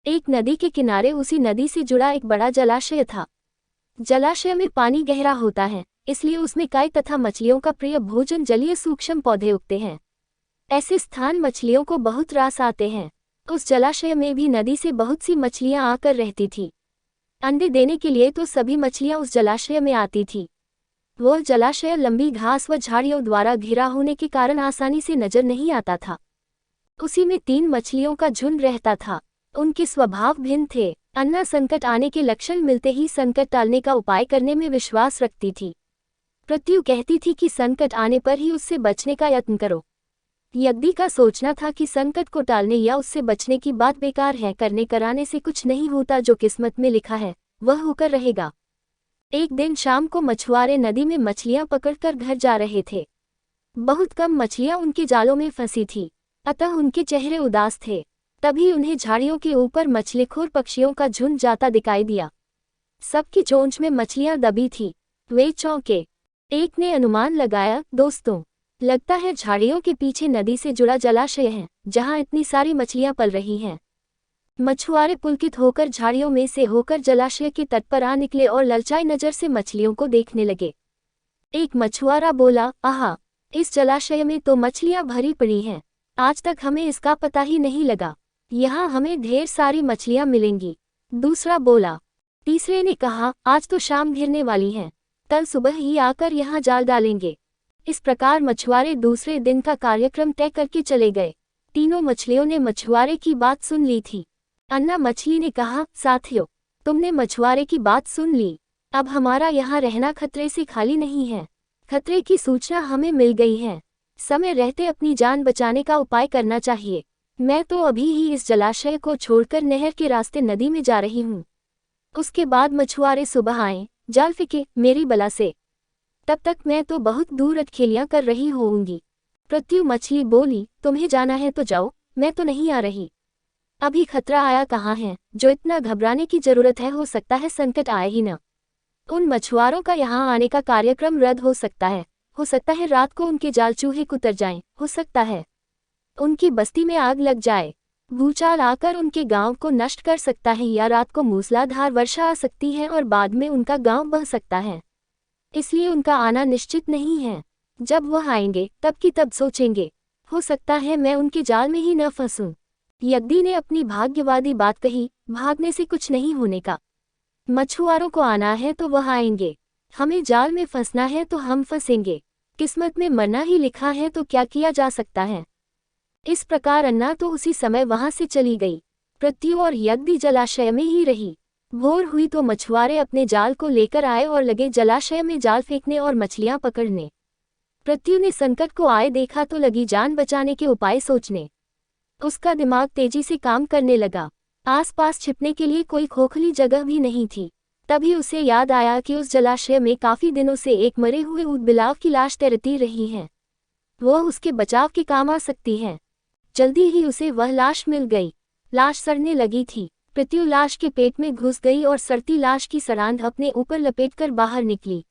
एक नदी के किनारे उसी नदी से जुड़ा एक बड़ा जलाशय था। जलाशय में पानी गहरा होता है, इसलिए उसमें काई तथा मछलियों का प्रिय भोजन जलीय सूक्ष्म पौधे उगते हैं। ऐसे स्थान मछलियों को बहुत रास आते हैं। उस जलाशय में भी नदी से बहुत सी मछलियां आकर रहती थीं। अंडे देने के लिए तो सभी मछलियां उस जलाशय में आती थीं। वह जलाशय लंबी घास व झाड़ियों द्वारा घिरा होने के कारण आसानी से नजर नहीं आता था। उसी में 3 मछलियों का झुंड रहता था। उनके स्वभाव भिन्न थे। अन्ना संकट आने के लक्षण मिलते ही संकट टालने का उपाय करने में विश्वास रखती थी। प्रत्यु कहती थी कि संकट आने पर ही उससे बचने का यत्न करो। यज्ञी का सोचना था कि संकट को टालने या उससे बचने की बात बेकार है, करने कराने से कुछ नहीं होता, जो किस्मत में लिखा है वह होकर रहेगा। एक दिन शाम को मछुआरे नदी में मछलियां पकड़कर घर जा रहे थे। बहुत कम मछलियां उनके जालों में फंसी थी, अतः उनके चेहरे उदास थे। तभी उन्हें झाड़ियों के ऊपर मछलीखोर पक्षियों का झुंड जाता दिखाई दिया। सबकी चोंच में मछलियां दबी थी। वे चौंके। एक ने अनुमान लगाया, दोस्तों, लगता है झाड़ियों के पीछे नदी से जुड़ा जलाशय है, जहां इतनी सारी मछलियां पल रही हैं। मछुआरे पुलकित होकर झाड़ियों में से होकर जलाशय के तट पर आ निकले और ललचाई नजर से मछलियों को देखने लगे। एक मछुआरा बोला, आहा, इस जलाशय में तो मछलियां भरी पड़ी हैं। आज तक हमें इसका पता ही नहीं लगा। यहाँ हमें ढेर सारी मछलियां मिलेंगी। दूसरा बोला। तीसरे ने कहा, आज तो शाम घिरने वाली है, कल सुबह ही आकर यहाँ जाल डालेंगे। इस प्रकार मछुआरे दूसरे दिन का कार्यक्रम तय करके चले गए। तीनों मछलियों ने मछुआरे की बात सुन ली थी। अन्ना मछली ने कहा, साथियों, तुमने मछुआरे की बात सुन ली। अब हमारा यहाँ रहना खतरे से खाली नहीं है। खतरे की सूचना हमें मिल गई है। समय रहते अपनी जान बचाने का उपाय करना चाहिए। मैं तो अभी ही इस जलाशय को छोड़कर नहर के रास्ते नदी में जा रही हूँ। उसके बाद मछुआरे सुबह आए, जाल फेंके मेरी बला से। तब तक मैं तो बहुत दूर अटखेलियां कर रही होऊंगी। प्रत्यु मछली बोली, तुम्हें जाना है तो जाओ, मैं तो नहीं आ रही। अभी खतरा आया कहाँ है, जो इतना घबराने की जरूरत है। हो सकता है संकट आए ही न। उन मछुआरों का यहाँ आने का कार्यक्रम रद्द हो सकता है। हो सकता है रात को उनके जाल चूहे कुतर जाएं। हो सकता है उनकी बस्ती में आग लग जाए। भूचाल आकर उनके गांव को नष्ट कर सकता है, या रात को मूसलाधार वर्षा आ सकती है और बाद में उनका गांव बह सकता है। इसलिए उनका आना निश्चित नहीं है। जब वह आएंगे तब की तब सोचेंगे। हो सकता है मैं उनके जाल में ही न फंसूं। यज्ञी ने अपनी भाग्यवादी बात कही, भागने से कुछ नहीं होने का। मछुआरों को आना है तो वह आएंगे। हमें जाल में फंसना है तो हम फंसेंगे। किस्मत में मरना ही लिखा है तो क्या किया जा सकता है। इस प्रकार अन्ना तो उसी समय वहां से चली गई। प्रत्यु और यज्ञी जलाशय में ही रही। भोर हुई तो मछुआरे अपने जाल को लेकर आए और लगे जलाशय में जाल फेंकने और मछलियां पकड़ने। प्रत्यु ने संकट को आए देखा तो लगी जान बचाने के उपाय सोचने। उसका दिमाग तेजी से काम करने लगा। आसपास छिपने के लिए कोई खोखली जगह भी नहीं थी। तभी उसे याद आया कि उस जलाशय में काफी दिनों से एक मरे हुए ऊदबिलाव की लाश तैरती रही है। वह उसके बचाव के काम आ सकती है। जल्दी ही उसे वह लाश मिल गई। लाश सड़ने लगी थी। प्रत्यु लाश के पेट में घुस गई और सड़ती लाश की सड़ांध अपने ऊपर लपेटकर बाहर निकली।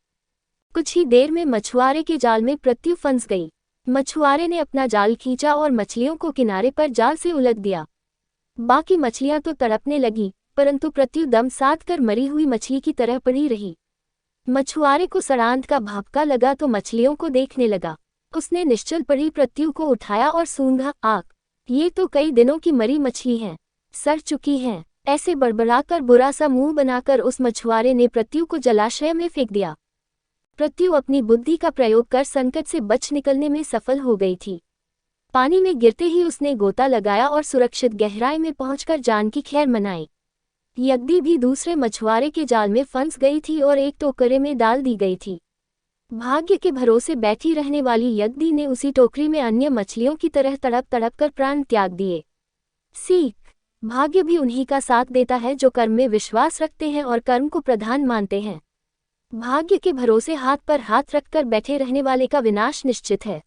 कुछ ही देर में मछुआरे के जाल में प्रत्यु फंस गई। मछुआरे ने अपना जाल खींचा और मछलियों को किनारे पर जाल से उलट दिया। बाकी मछलियां तो तड़पने लगी, परंतु प्रत्यु दम साध कर मरी हुई मछली की तरह पड़ी रही। मछुआरे को सड़ांध का भापका लगा तो मछलियों को देखने लगा। उसने निश्चल पड़ी प्रत्यु को उठाया और सूंघा, आग, ये तो कई दिनों की मरी मछली है, सड़ चुकी है। ऐसे बड़बड़ाकर बुरा सा मुंह बनाकर उस मछुआरे ने प्रत्यु को जलाशय में फेंक दिया। प्रत्यु अपनी बुद्धि का प्रयोग कर संकट से बच निकलने में सफल हो गई थी। पानी में गिरते ही उसने गोता लगाया और सुरक्षित गहराई में पहुंचकर जान की खैर मनाई। यज्ञी भी दूसरे मछुआरे के जाल में फंस गई थी और एक टोकरे में डाल दी गई थी। भाग्य के भरोसे बैठी रहने वाली यज्ञी ने उसी टोकरी में अन्य मछलियों की तरह तड़प तड़प कर प्राण त्याग दिए। सीख, भाग्य भी उन्हीं का साथ देता है जो कर्म में विश्वास रखते हैं और कर्म को प्रधान मानते हैं। भाग्य के भरोसे हाथ पर हाथ रखकर बैठे रहने वाले का विनाश निश्चित है।